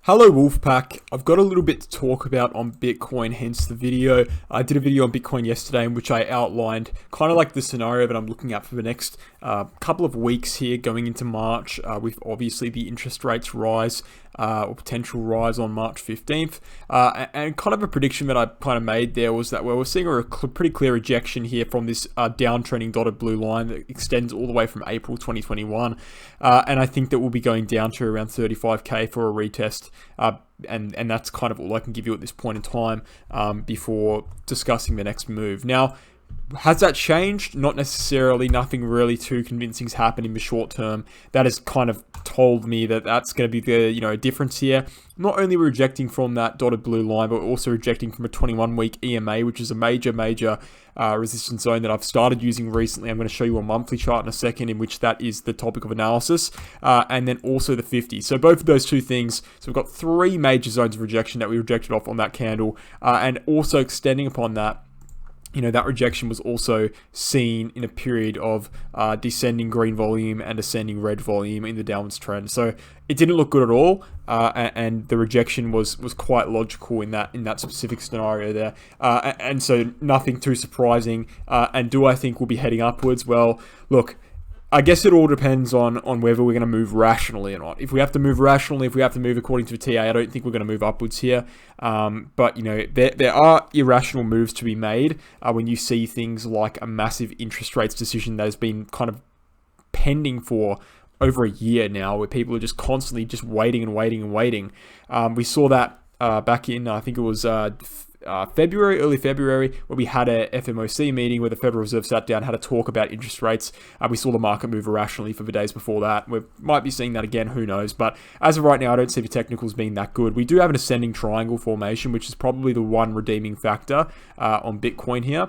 Hello Wolfpack, I've got a little bit to talk about on Bitcoin, hence the video. I did a video on Bitcoin yesterday in which I outlined kind of like the scenario that I'm looking at for the next couple of weeks here going into March with obviously the interest rates rise or potential rise on March 15th. And kind of a prediction that I kind of made there was that we're seeing a pretty clear rejection here from this downtrending dotted blue line that extends all the way from April 2021. And I think that we'll be going down to around 35k for a retest. And that's kind of all I can give you at this point in time before discussing the next move. Now, has that changed? Not necessarily. Nothing really too convincing has happened in the short term. That has kind of told me that that's going to be the difference here. Not only we're rejecting from that dotted blue line, but we're also rejecting from a 21-week EMA, which is a major resistance zone that I've started using recently. I'm going to show you a monthly chart in a second in which that is the topic of analysis, and then also the 50. So both of those two things. So we've got three major zones of rejection that we rejected off on that candle, and also extending upon that. That rejection was also seen in a period of descending green volume and ascending red volume in the downwards trend. So it didn't look good at all, and the rejection was quite logical in that specific scenario there. And so nothing too surprising. And do I think we'll be heading upwards? Well, look, I guess it all depends on whether we're going to move rationally or not. If we have to move rationally, if we have to move according to a TA, I don't think we're going to move upwards here. But there are irrational moves to be made when you see things like a massive interest rates decision that has been kind of pending for over a year now, where people are just constantly just waiting and waiting and waiting. We saw that back in, I think it was early February, where we had a FOMC meeting where the Federal Reserve sat down, had a talk about interest rates. We saw the market move irrationally for the days before that. We might be seeing that again, who knows? But as of right now, I don't see the technicals being that good. We do have an ascending triangle formation, which is probably the one redeeming factor on Bitcoin here.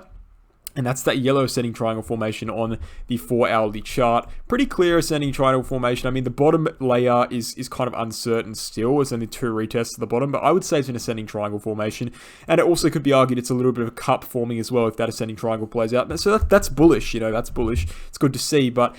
And that's that yellow ascending triangle formation on the 4-hourly chart. Pretty clear ascending triangle formation. I mean, the bottom layer is kind of uncertain still. There's only two retests at the bottom, but I would say it's an ascending triangle formation. And it also could be argued it's a little bit of a cup forming as well if that ascending triangle plays out. So that's bullish, that's bullish. It's good to see, but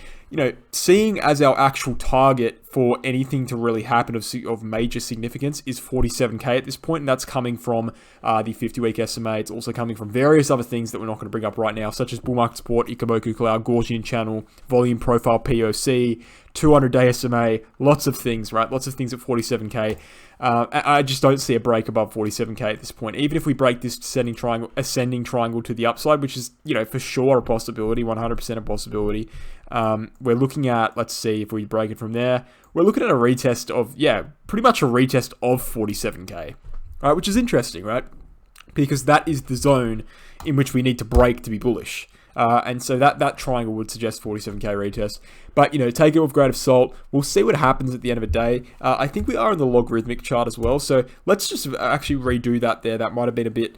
seeing as our actual target for anything to really happen of major significance is 47k at this point, and that's coming from the 50-week SMA. It's also coming from various other things that we're not going to bring up right now, such as bull market support, Ikoboku Cloud, Gaussian channel, volume profile POC, 200-day SMA, lots of things, right? Lots of things at 47k. I just don't see a break above 47k at this point. Even if we break this ascending triangle to the upside, which is, for sure a possibility, 100% a possibility. We're looking at, let's see if we break it from there. We're looking at a retest of, pretty much a retest of 47k, right? Which is interesting, right? Because that is the zone in which we need to break to be bullish. And so that triangle would suggest 47k retest. But, take it with a grain of salt. We'll see what happens at the end of the day. I think we are in the logarithmic chart as well. So let's just actually redo that there. That might have been a bit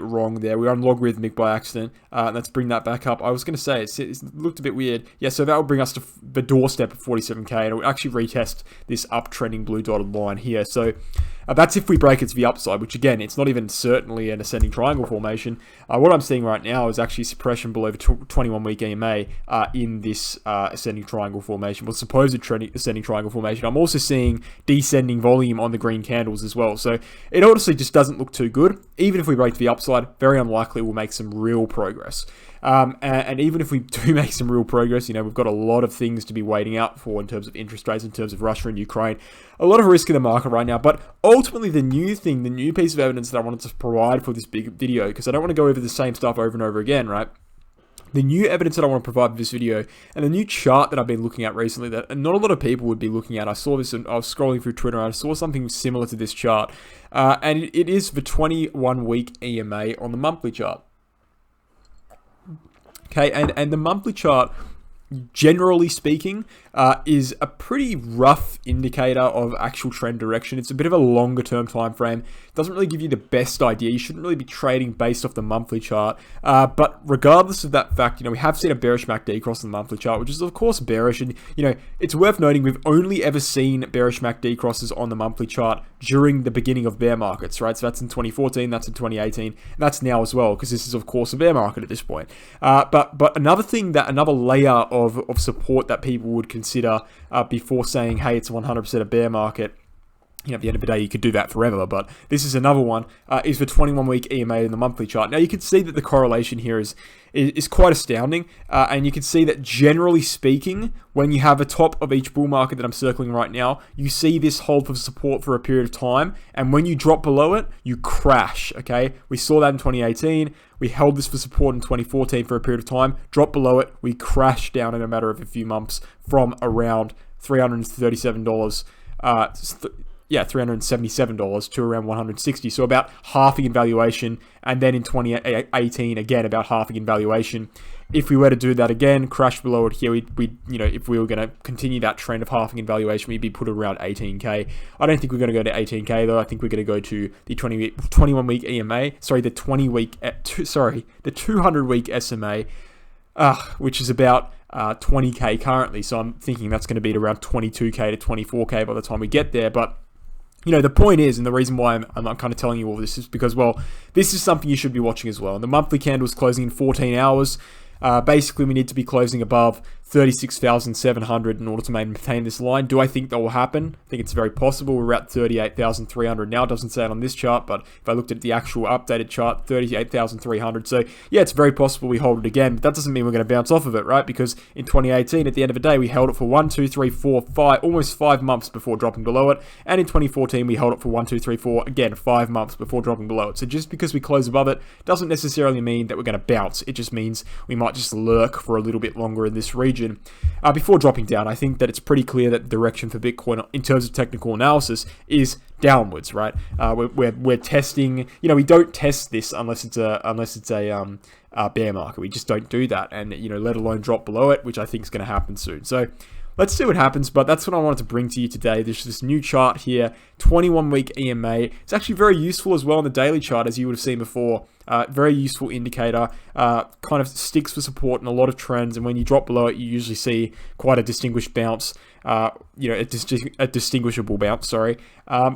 wrong there. We're on logarithmic by accident. Let's bring that back up. I was going to say, it looked a bit weird. Yeah, so that will bring us to the doorstep of 47k. And it will actually retest this uptrending blue dotted line here. So that's if we break it to the upside, which again, it's not even certainly an ascending triangle formation. What I'm seeing right now is actually suppression below the 21-week EMA in this ascending triangle formation, well, supposed ascending triangle formation. I'm also seeing descending volume on the green candles as well. So it honestly just doesn't look too good. Even if we break to the upside, very unlikely we'll make some real progress. And even if we do make some real progress, we've got a lot of things to be waiting out for in terms of interest rates, in terms of Russia and Ukraine. A lot of risk in the market right now. But ultimately, the new piece of evidence that I wanted to provide for this big video, because I don't want to go over the same stuff over and over again, right? The new evidence that I want to provide for this video, and the new chart that I've been looking at recently that not a lot of people would be looking at. I saw this and I was scrolling through Twitter and I saw something similar to this chart. And it is the 21-week EMA on the monthly chart. Okay, and the monthly chart, generally speaking, is a pretty rough indicator of actual trend direction. It's a bit of a longer term time frame. It doesn't really give you the best idea. You shouldn't really be trading based off the monthly chart. But regardless of that fact, we have seen a bearish MACD cross on the monthly chart, which is of course bearish. And it's worth noting we've only ever seen bearish MACD crosses on the monthly chart during the beginning of bear markets, right? So that's in 2014, that's in 2018, and that's now as well, because this is of course a bear market at this point. But another layer of support that people would consider before saying, hey, it's 100% a bear market, at the end of the day, you could do that forever, but this is another one, is the 21-week EMA in the monthly chart. Now, you can see that the correlation here is quite astounding, and you can see that generally speaking, when you have a top of each bull market that I'm circling right now, you see this hold for support for a period of time, and when you drop below it, you crash, okay? We saw that in 2018, we held this for support in 2014 for a period of time, dropped below it, we crashed down in a matter of a few months from around $337, $377 to around $160. So about halving in valuation. And then in 2018, again, about halving in valuation. If we were to do that again, crash below it here, if we were going to continue that trend of halving in valuation, we'd be put around 18K. I don't think we're going to go to 18K though. I think we're going to go to the 21-week EMA. Sorry, the 200-week SMA, which is about 20K currently. So I'm thinking that's going to be at around 22K to 24K by the time we get there. But the point is, and the reason why I'm kind of telling you all this is because, well, this is something you should be watching as well. And the monthly candle is closing in 14 hours. Basically, we need to be closing above 36,700 in order to maintain this line. Do I think that will happen? I think it's very possible. We're at 38,300 now. It doesn't say it on this chart, but if I looked at the actual updated chart, 38,300. So yeah, it's very possible we hold it again, but that doesn't mean we're going to bounce off of it, right? Because in 2018, at the end of the day, we held it for 5, almost 5 months before dropping below it. And in 2014, we held it for again, 5 months before dropping below it. So just because we close above it doesn't necessarily mean that we're going to bounce. It just means we might just lurk for a little bit longer in this region. Before dropping down, I think that it's pretty clear that the direction for Bitcoin in terms of technical analysis is downwards, right? We're testing, we don't test this unless it's a bear market. We just don't do that, and let alone drop below it, which I think is going to happen soon. So let's see what happens, but that's what I wanted to bring to you today. There's this new chart here, 21-week EMA. It's actually very useful as well on the daily chart, as you would have seen before. Very useful indicator, kind of sticks for support in a lot of trends, and when you drop below it, you usually see quite a distinguished bounce, a distinguishable bounce, sorry.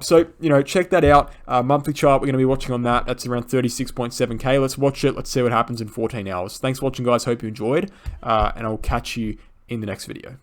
So, check that out. Monthly chart, we're going to be watching on that. That's around 36.7K. Let's watch it. Let's see what happens in 14 hours. Thanks for watching, guys. Hope you enjoyed, and I'll catch you in the next video.